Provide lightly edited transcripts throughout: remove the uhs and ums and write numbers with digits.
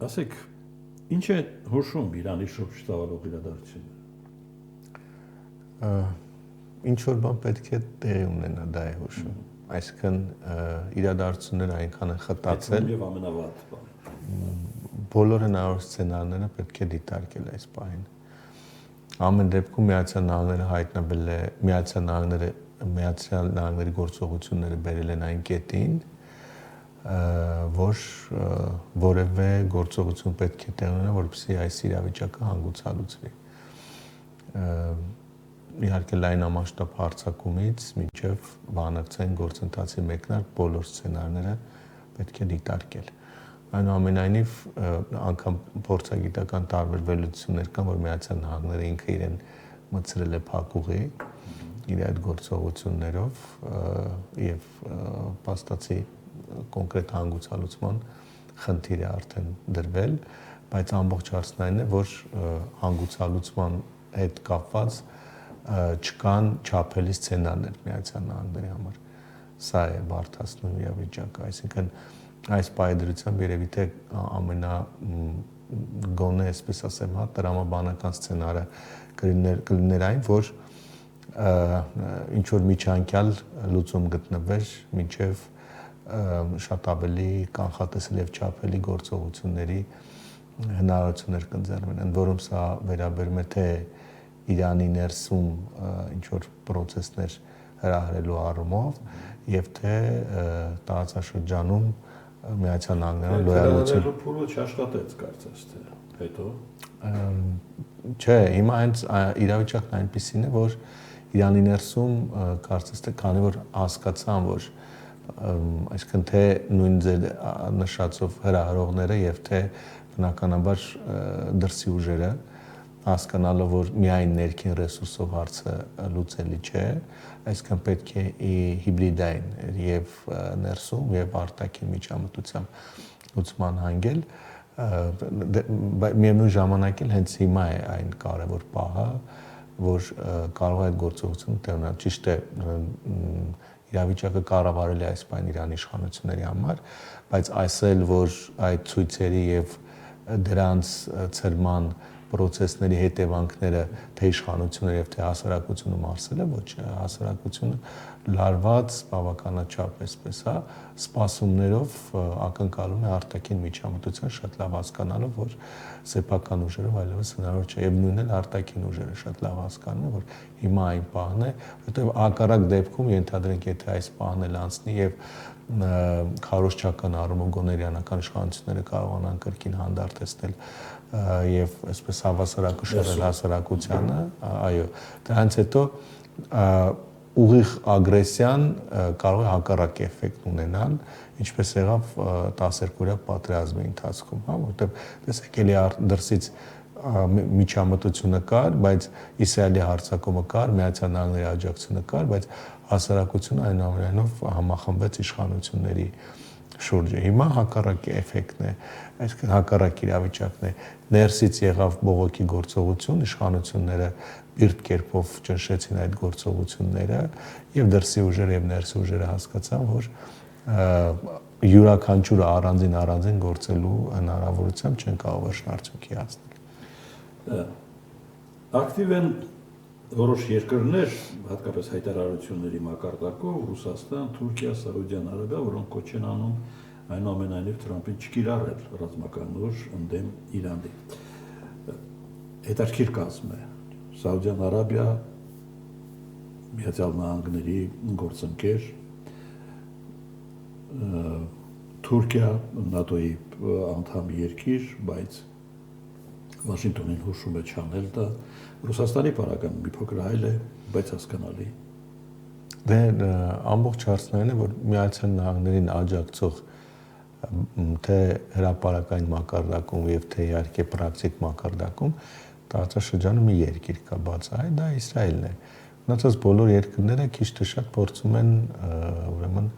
ասեք, ինչ է հուշում Իրանի շուրջ ծավալող իրադարձությունները։ Ինչ որ բան պետք է տեղի ունենա, դա է հուշում։ Այսինքն իրադարձությունները այնքան են խտացել եւ ամենավատ բանը։ Բոլոր հնարավոր սցենարները պետք է դիտարկել այս պահին։ Ամեն դեպքում Միացյալ Նահանգները հայտնվել է, Միացյալ Նահանգների գործողությունները բերել են այն կետին, որ որևէ գործողություն պետք է տեղ ունենա, որպեսզի այս իրավիճակը հանգուցալուծվի։ Իհարկե լայնամասշտաբ հարձակումից մինչև բանակցային գործընթացի մեկնարկ բոլոր սցենարները պետք է դիտարկել։ Այնուամենայնիվ անգամ փորձագիտական տարբերություններ կան, որ Միացյալ Նահանգները ինքը իրեն մտցրել է փակուղի իր այդ գործողություններով եւ փաստացի կոնկրետ հանգուցալուծման խնդիր է արդեն դրվել, բայց ամբողջ հարցն այն է, որ հանգուցալուծման հետ կապված չկան չափելի սցենարներ Միացյալ Նահանգների համար։ Սա է բարդացնում իրավիճակը, այսինքն այս պայդրությամբ երևի թե գոնե այսպես ասեմ, տրամաբանական սցենարը կլիներ այն, որ ինչ որ միջանկյալ լուծում գտնվեր մինչև շատ ավելի կանխատեսել եւ չափելի գործողությունների հնարավորություններ կընձեռվեն, ընդ որում սա վերաբերում է թե Իրանի ներսում ինչ որ process-ներ հրահրելու առումով եւ թե տարածաշրջանում Միացյալ Նահանգների լոյալություն փուլը չաշխատեց կարծես թե հետո չէ, հիմա հենց իրավիճակն այնպեսին է, որ Իրանի ներսում կարծես թե քանի որ հասկացան, որ այսինքն թե նույն ձեր նշածով հրահրողները եւ թե բնականաբար դրսի ուժերը հասկանալով, որ միայն ներքին ռեսուրսով հարցը լուծելի չէ, այսինքն պետք է հիբրիդային եւ ներսում եւ արտաքին միջամտությամբ լուծման հանգել, միևնույն ժամանակ էլ հենց հիմա է այն կարևոր պահը, որ կարող է այդ գործողությունը տեղ ունենալ։ Ճիշտ է, իրավիճակը կառավարել է այս բան Իրանի իշխանությունների համար, բայց այսել, որ այդ ցույցերի եւ դրանց ցրման process-ների հետևանքները թե իշխանությունը եւ թե հասարակությունը մարսել է, ոչ, հասարակությունը լարված բավականաչափ այսպես, սպասումներով ակնկալում է արտաքին միջամտության, շատ լավ հասկանալով, որ սեփական ուժերով այլևս հնարավոր չէ եւ նույնն էլ արտաքին ուժերը շատ լավ հասկանում են, որ հիմա այն պահն է, որտեղ հակառակ դեպքում ենթադրենք, եթե այս պահն էլ անցնի եւ քարոզչական առումով գոներյանական իշխանությունները կարողանան կրկին հանդարտեցնել եւ այսպես հավասարակշռել հասարակությանը, այո, դրանից հետո ուղիղ ագրեսիան կարող է հակառակ էֆեկտ ունենալ, ինչպես եղավ 12-օրյա պատերազմի ընթացքում, որտեղ տեսեք էլի դրսից միջամտությունը կար, բայց Իսրայելի հարձակումը կար, Միացյալ Նահանգների աջակցությունը կար, բայց հասարակությունը այնուամենայնիվ համախմբվեց իշխանությունների շուրջը։ Հիմա հակառակ էֆեկտն է, այսինքն հակառակ իրավիճակն է։ Ներսից եղավ բողոքի գործողություն, իշխանությունները բիրտ կերպով ճնշեցին այդ գործողությունները եւ դրսի ուժերը եւ ներսի ուժերը հասկացան, որ յուրաքանչյուրը առանձին գործելու հնարավորությամբ չեն կարող վերջնարդյունքի հասնել։ Ակտիվ են որոշ երկրներ, հատկապես հայտարարությունների մակարդակով, Ռուսաստան, Թուրքիա, Սաուդյան Արաբիա, որոնք կոչ են անում այնուամենայնիվ Թրամփին չկիրառել ռազմական ուժ ընդդեմ Իրանի։ Հետաքրքիր կազմ է Սաուդյան Արաբիա, Միացյալ Նահանգների գործընկեր, Թուրքիա, ՆԱՏՕ-ի անդամ երկիր, բայց Վաշինգտոնին հուշում է չանել դա, Ռուսաստանի պարագան մի փոքր այլ է, բայց հասկանալի։ Դե ամբողջ հարցն այն է, որ Միացյալ Նահանգներին աջակցող թե հրապարակային մակարդակում եւ թե իհարկե պրակտիկ մակարդակում տարածաշրջանում մի երկիր կա բաց այ դա Իսրայելն է։ Մնացած բոլոր երկրները քիչ թե շատ փորձում են ուրեմն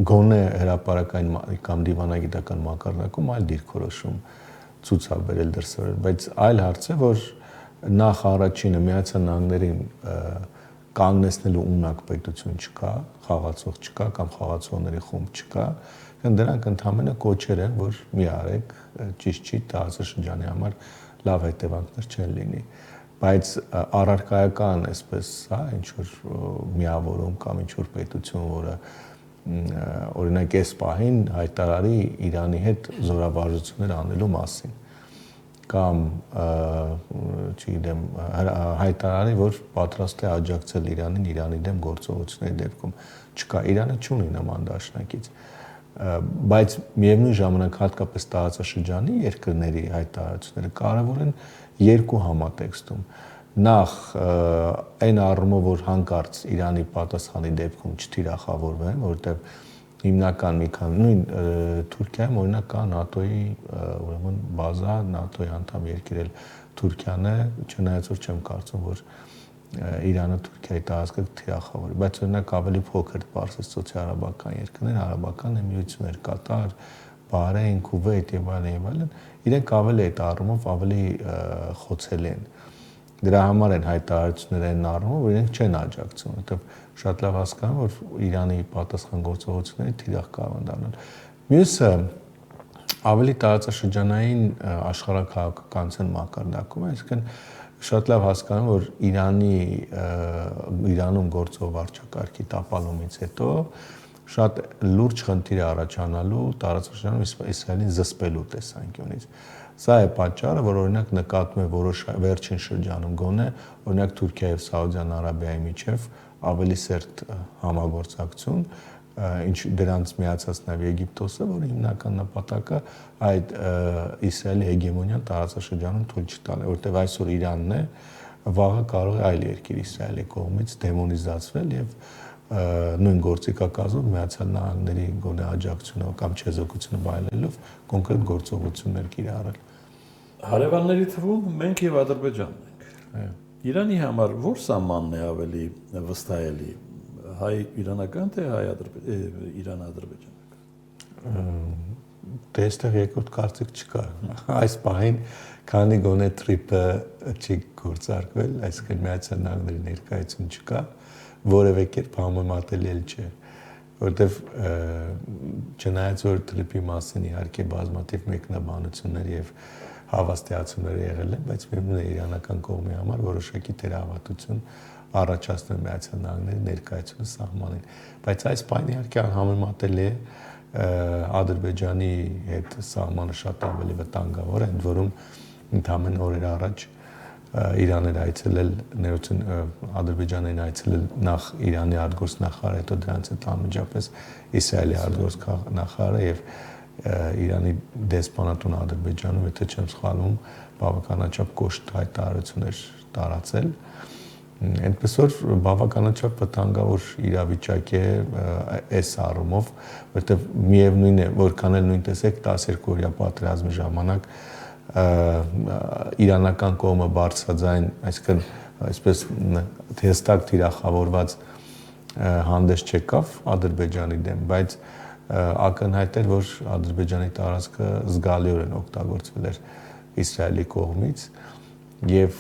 գոնե հրապարակային կամ դիվանագիտական մակարդակում այլ դիրքորոշում ցուցաբերել դրսևորել, բայց այլ հարց է, որ նախ առաջինը Միացյալ Նահանգներին կանգնեցնելու ունակ պետություն չկա, խաղացող չկա կամ խաղացողների խումբ չկա, դրանք ընդհանրապես կոչեր են, որ մի արեք, ճիշտ չի, տարածաշրջանի համար լավ հետևանքներ չեն լինի, բայց առարկայական այսպես, հա, ինչ որ միավորում կամ ինչ որ պետություն, որը օրինակ այս պահին հայտարարի Իրանի հետ զորավարժություններ անելու մասին կամ չգիտեմ հայտարարի, որ պատրաստ է աջակցել Իրանին Իրանի դեմ գործողությունների դեպքում չկա, Իրանը չունի նման դաշնակից, բայց միևնույն ժամանակ հատկապես տարածաշրջանի երկրների հայտարարությունները կարևոր են երկու համատեքստում նախ այն առումով, որ հանկարծ Իրանի պատասխանի դեպքում չթիրախավորվեն, որովհետև հիմնական մի քանի նույն Թուրքիայում օրինակ կա ՆԱՏՕ-ի ուրեմն բազա, ՆԱՏՕ-ի անդամ երկիր էլ Թուրքիան է, չնայած որ չեմ կարծում, որ Իրանը Թուրքիայի տարածքը թիրախավորի, բայց օրինակ ավելի փոքր պարսից-ծոցի-արաբական երկրներ, արաբական էմիրություններ, Կատար, Բահրեյն, Քուվեյթ եւ այլն, իրենք ավելի այդ առումով ավելի խոցելի են։ Դրա համար են հայտարարությունները այն առումով, որ իրենք չեն աջակցում, որովհետև շատ լավ հասկանում, որ Իրանի պատասխան գործողությունների թիրախ կարող են դառնալ։ Մյուսը ավելի տարածաշրջանային աշխարհաքաղաքականության մակարդակում է, այսինքն շատ լավ հասկանում, որ Իրանում գործող վարչակարգի տապալումից հետո շատ լուրջ խնդիր է առաջանալու տարածաշրջանում Իսրայելին զսպելու տեսանկյունից։ Սա է պատճառը, որ օրինակ նկատվում է որոշ վերջին շրջանում գոնե, օրինակ Թուրքիայի եւ Սաուդյան Արաբիայի միջև ավելի սերտ համագործակցություն, ինչ դրանց միացած նաեւ Եգիպտոսը, որի հիմնական նպատակը այդ Իսրայելի հեգեմոնիան տարածաշրջանում թույլ չտալ է, որտեղ այսօր Իրանն է, վաղը կարող է այլ երկիր Իսրայելի կողմից դեմոնիզացվել եւ նույն գործիքակազմով Միացյալ Նահանգների գոնե աջակցությունը կամ չեզոքությունը վայելելով կոնկրետ գործողություններ կիրառել։ Հարևանների թվում մենք եւ Ադրբեջանն ենք։ Իրանի համար ո՞ր սահմանն է ավելի վստահելի, հայ-իրանական թե իրան-ադրբեջանական։ Դե այստեղ երկրորդ կարծիք չկա։ Այս պահին քանի գոնե տրիպը չի գործարկվել, այսինքն Միացյալ Նահանգների ներկայություն չկա, որևէ կերպ համեմատելի էլ չէ, որովհետև չնայած որ տրիպի մասին իհարկե բազմաթիվ մեկնաբանություններ եւ հավաստիացումներ եղել են, բայց միևնույն է իրանական կողմի համար որոշակի թերահավատություն առաջացնում Միացյալ Նահանգների ներկայությունը սահմանին, բայց այս բանը իհարկե անհամեմատելի է Ադրբեջանի հետ սահմանը շատ ավելի վտանգավոր է, ընդ որում ընդամենը օրեր առաջ Իրան էր այցելել ներողություն Ադրբեջանին այցելել նախ Իրանի արտգործնախարարը, հետո դրանից հետո անմիջապես Իսրայելի արտգործնախարարը եւ Իրանի դեսպանատուն Ադրբեջանում, եթե չեմ սխալվում, բավականաչափ կոշտ հայտարարություններ տարածել։ Այնպես որ բավականաչափ վտանգավոր իրավիճակ է այս առումով, որովհետեւ միևնույն է, որքան էլ նույն տեսեք 12-օրյա պատերազմի ժամանակ իրանական կողմը բարձրաձայն, այսինքն այսպես հստակ թիրախավորված հանդես չեկավ Ադրբեջանի դեմ, բայց ակնհայտ էր, որ Ադրբեջանի տարածքը զգալիորեն օգտագործվել էր Իսրայելի կողմից եւ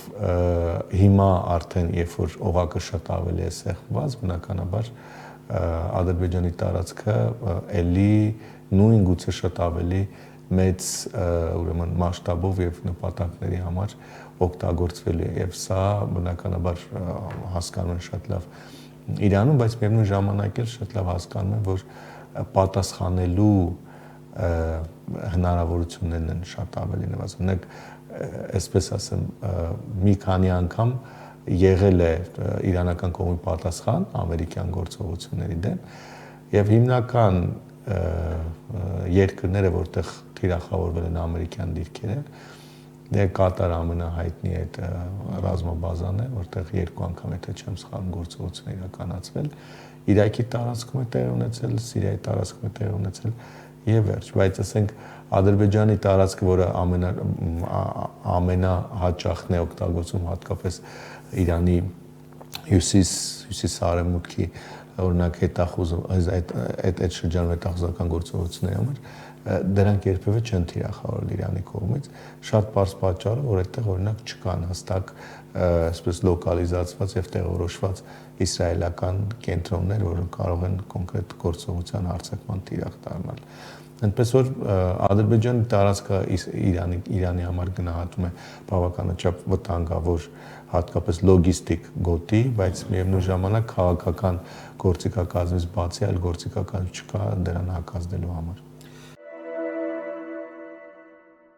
հիմա արդեն երբ որ օղակը շատ ավելի է սեղմված, բնականաբար Ադրբեջանի տարածքը էլի նույն գուցե շատ ավելի մեծ ուրեմն մասշտաբով եւ նպատակների համար օգտագործվելու է եւ սա բնականաբար հասկանում են շատ լավ Իրանում, բայց միևնույն ժամանակ էլ շատ լավ հասկանում են, որ պատասխանելու հնարավորություններն են շատ ավելի նվազ։ Օրինակ, այսպես ասեմ, մի քանի անգամ եղել է իրանական կողմի պատասխան ամերիկյան գործողությունների դեմ եւ հիմնական երկրները, որտեղ թիրախավորվել են ամերիկյան դիրքերը, դե Կատար ամենահայտնի այդ ռազմաբազան է, որտեղ երկու անգամ եթե չեմ սխալվում գործողություն իրականացվել, Իրաքի տարածքում է տեղի ունեցել, Սիրիայի տարածքում է տեղի ունեցել եւ վերջ, բայց ասենք Ադրբեջանի տարածքը, որը ամենահաճախն է օգտագործում հատկապես Իրանի հյուսիս-արևմուտքի օրինակ հետախուզում այդ շրջանում հետախուզական գործողությունների համար դրանք երբևէ չեն թիրախավորել Իրանի կողմից շատ པարզ պատճառը որ այդտեղ օրինակ չկան հստակ այսպես լոկալիզացված եւ տեղորոշված իսրայելական կենտրոններ, որոնք կարող են կոնկրետ գործողության արձակման թիրախ դառնալ։ Այնպես որ Ադրբեջանի տարածքը Իրանի համար գնահատում է բավականաչափ վտանգավոր, հատկապես լոգիստիկ գոտի, բայց միևնույն ժամանակ քաղաքական գործիքակազմից բացի այլ գործիքակազմ չկա դրան հակազդելու համար։